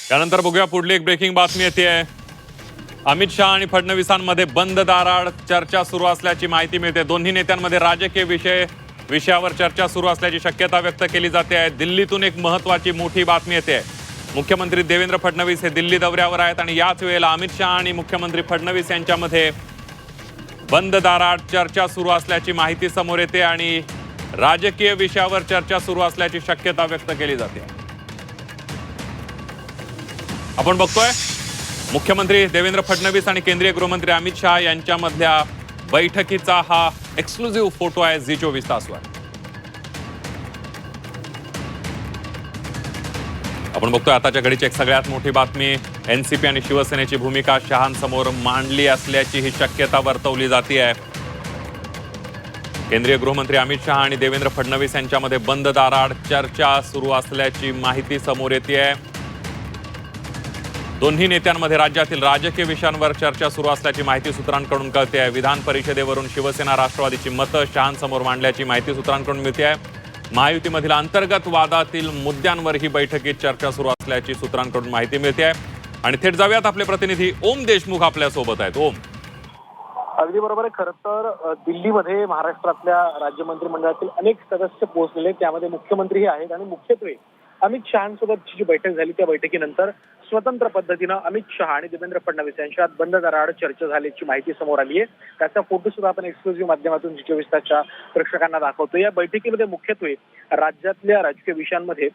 त्यानंतर बघूया पुढली एक ब्रेकिंग बातमी येते आहे। अमित शहा आणि फडणवीसांमध्ये बंद दाराआड चर्चा सुरू असल्याची माहिती मिळते। दोन्ही नेत्यांमध्ये राजकीय विषयावर चर्चा सुरू असल्याची शक्यता व्यक्त केली जाते आहे। दिल्लीतून एक महत्त्वाची मोठी बातमी येते आहे। मुख्यमंत्री देवेंद्र फडणवीस हे दिल्ली दौऱ्यावर आहेत आणि याच वेळेला अमित शहा आणि मुख्यमंत्री फडणवीस यांच्यामध्ये बंद दाराआड चर्चा सुरू असल्याची माहिती समोर येते आणि राजकीय विषयावर चर्चा सुरू असल्याची शक्यता व्यक्त केली जाते। आपण बघतोय मुख्यमंत्री देवेंद्र फडणवीस आणि केंद्रीय गृहमंत्री अमित शहा यांच्यामधल्या बैठकीचा हा एक्सक्लुझिव्ह फोटो आहे झी24 तासवर। आपण बघतोय आताच्या घडीची एक सगळ्यात मोठी बातमी। एनसीपी आणि शिवसेनेची भूमिका शहांसमोर मांडली असल्याची ही शक्यता वर्तवली जाते आहे। केंद्रीय गृहमंत्री अमित शहा आणि देवेंद्र फडणवीस यांच्यामध्ये बंद दाराआड चर्चा सुरू असल्याची माहिती समोर येते आहे। दोन्ही नेत्यांमध्ये राज्यातील राजकीय विषयांवर चर्चा सुरू असल्याची माहिती सूत्रांकडून कळते आहे। विधान परिषदेवरून शिवसेना राष्ट्रवादीची मतं शहांसमोर मांडल्याची माहिती सूत्रांकडून मिळते आहे। महायुतीमधील अंतर्गत वादातील मुद्द्यांवर ही बैठकीत चर्चा सुरू असल्याची सूत्रांकडून माहिती मिळते आहे। आणि थेट जाऊयात आपले प्रतिनिधी ओम देशमुख आपल्या सोबत आहेत। ओम, अगदी बरोबर आहे। खरं तर दिल्लीमध्ये महाराष्ट्रातल्या राज्य मंत्रिमंडळातील अनेक सदस्य पोहोचलेले, त्यामध्ये मुख्यमंत्रीही आहेत आणि मुख्यत्वे अमित शहांसोबतची जी बैठक झाली त्या बैठकीनंतर स्वतंत्र पद्धतीनं अमित शहा आणि देवेंद्र फडणवीस यांच्यात बंद दाराआड चर्चा झाल्याची माहिती समोर आली आहे। त्याचा फोटो सुद्धा आपण एक्सक्लुझिव्ह माध्यमातून झी24 तासच्या प्रेक्षकांना दाखवतो। या बैठकीमध्ये मुख्यत्वे राज्यातल्या राजकीय विषयांमध्ये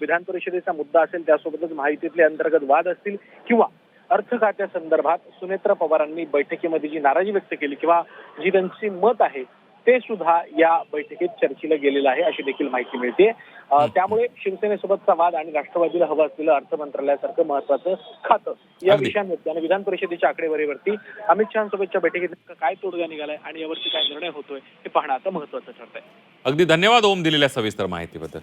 विधान परिषदेचा मुद्दा असेल, त्यासोबतच माहितीतले अंतर्गत वाद असतील किंवा अर्थ खात्यासंदर्भात सुनेत्रा पवारांनी बैठकीमध्ये जी नाराजी व्यक्त केली किंवा जी त्यांची मत आहे ते सुद्धा या बैठकीत चर्चेला गेलेलं आहे अशी देखील माहिती मिळते। त्यामुळे शिवसेनेसोबतचा वाद आणि राष्ट्रवादीला हवं असलेलं अर्थ मंत्रालयासारखं महत्वाचं खातं या विषयांवरती आणि विधान परिषदेच्या आकडेवारीवरती अमित शहांसोबतच्या बैठकीत काय तोडगा निघालाय आणि यावरती काय निर्णय होतोय हे पाहणं आता महत्वाचं ठरतंय। अगदी धन्यवाद ओम दिलेल्या सविस्तर माहितीबद्दल।